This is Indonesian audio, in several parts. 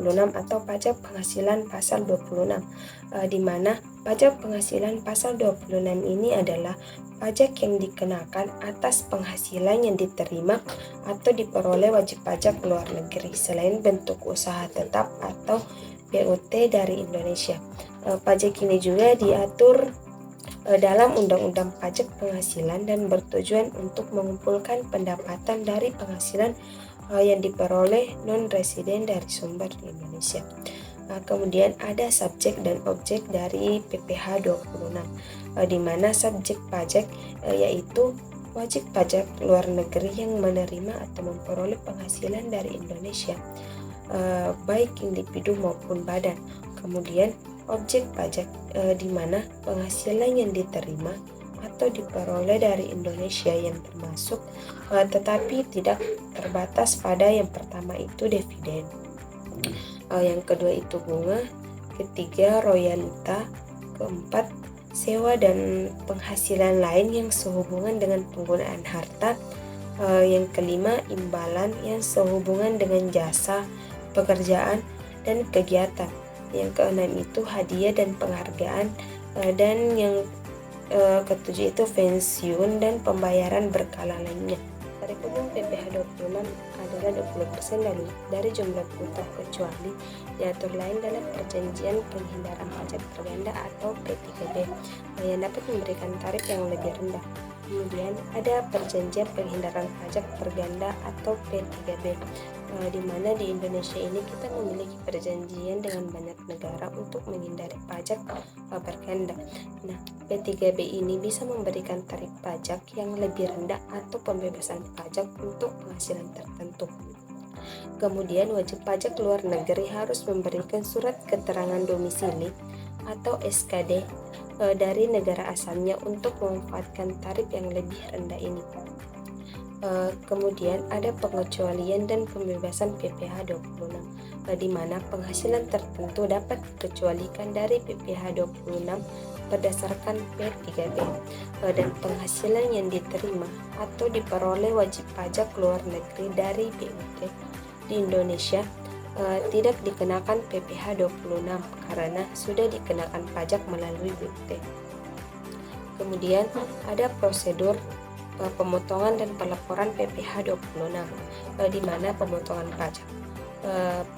26 atau pajak penghasilan pasal 26, di mana pajak penghasilan pasal 26 ini adalah pajak yang dikenakan atas penghasilan yang diterima atau diperoleh wajib pajak luar negeri selain bentuk usaha tetap atau BUT dari Indonesia. Pajak ini juga diatur dalam Undang-Undang Pajak Penghasilan dan bertujuan untuk mengumpulkan pendapatan dari penghasilan yang diperoleh non-residen dari sumber di Indonesia. Kemudian ada subjek dan objek dari PPh 26, di mana subjek pajak yaitu wajib pajak luar negeri yang menerima atau memperoleh penghasilan dari Indonesia, baik individu maupun badan. Kemudian objek pajak di mana penghasilan yang diterima atau diperoleh dari Indonesia yang termasuk tetapi tidak terbatas pada yang pertama itu dividen, yang kedua itu bunga, ketiga royalita, keempat sewa dan penghasilan lain yang sehubungan dengan penggunaan harta, yang kelima imbalan yang sehubungan dengan jasa, pekerjaan, dan kegiatan. Yang keenam itu hadiah dan penghargaan, dan yang ketujuh itu pensiun dan pembayaran berkala lainnya. Tarif umum PPh 26 adalah 20% dari jumlah bruto kecuali diatur lain dalam perjanjian penghindaran pajak terganda atau P3B yang dapat memberikan tarif yang lebih rendah. Kemudian ada perjanjian penghindaran pajak terganda atau P3B, di mana di Indonesia ini kita memiliki perjanjian dengan banyak negara untuk menghindari pajak berganda. Nah, P3B ini bisa memberikan tarif pajak yang lebih rendah atau pembebasan pajak untuk penghasilan tertentu. Kemudian wajib pajak luar negeri harus memberikan surat keterangan domisili atau SKD dari negara asalnya untuk memanfaatkan tarif yang lebih rendah ini. Kemudian ada pengecualian dan pembebasan PPh 26, di mana penghasilan tertentu dapat dikecualikan dari PPh 26 berdasarkan P3B, dan penghasilan yang diterima atau diperoleh wajib pajak luar negeri dari BUT di Indonesia tidak dikenakan PPh 26 karena sudah dikenakan pajak melalui BUT. Kemudian ada prosedur pemotongan dan pelaporan PPh 26, di mana pemotongan pajak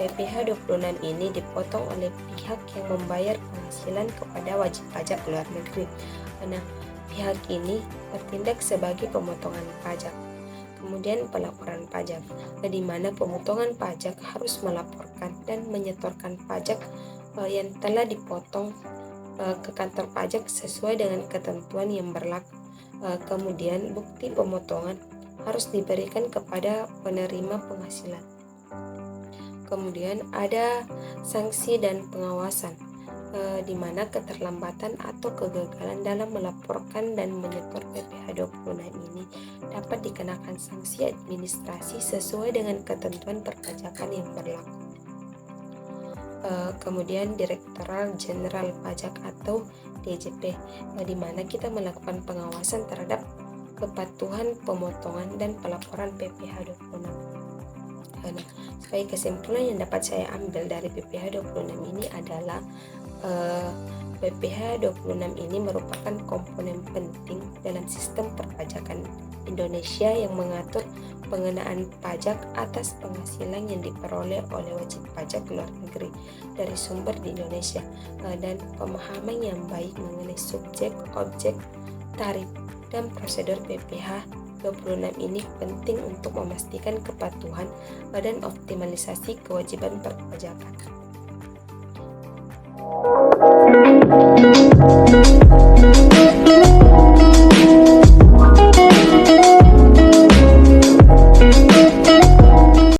PPh 26 ini dipotong oleh pihak yang membayar penghasilan kepada wajib pajak luar negeri. Nah, pihak ini bertindak sebagai pemotongan pajak. Kemudian pelaporan pajak, di mana pemotongan pajak harus melaporkan dan menyetorkan pajak yang telah dipotong ke kantor pajak sesuai dengan ketentuan yang berlaku. Kemudian bukti pemotongan harus diberikan kepada penerima penghasilan. Kemudian ada sanksi dan pengawasan, di mana keterlambatan atau kegagalan dalam melaporkan dan menyetor PPh 26 ini dapat dikenakan sanksi administrasi sesuai dengan ketentuan perpajakan yang berlaku. Kemudian Direktorat Jenderal Pajak atau DJP, di mana kita melakukan pengawasan terhadap kepatuhan pemotongan dan pelaporan PPh 26. Nah, sebagai kesimpulan yang dapat saya ambil dari PPh 26 ini adalah PPh 26 ini merupakan komponen penting dalam sistem perpajakan Indonesia yang mengatur pengenaan pajak atas penghasilan yang diperoleh oleh wajib pajak luar negeri dari sumber di Indonesia, dan pemahaman yang baik mengenai subjek, objek, tarif, dan prosedur PPh 26 ini penting untuk memastikan kepatuhan dan optimalisasi kewajiban perpajakan.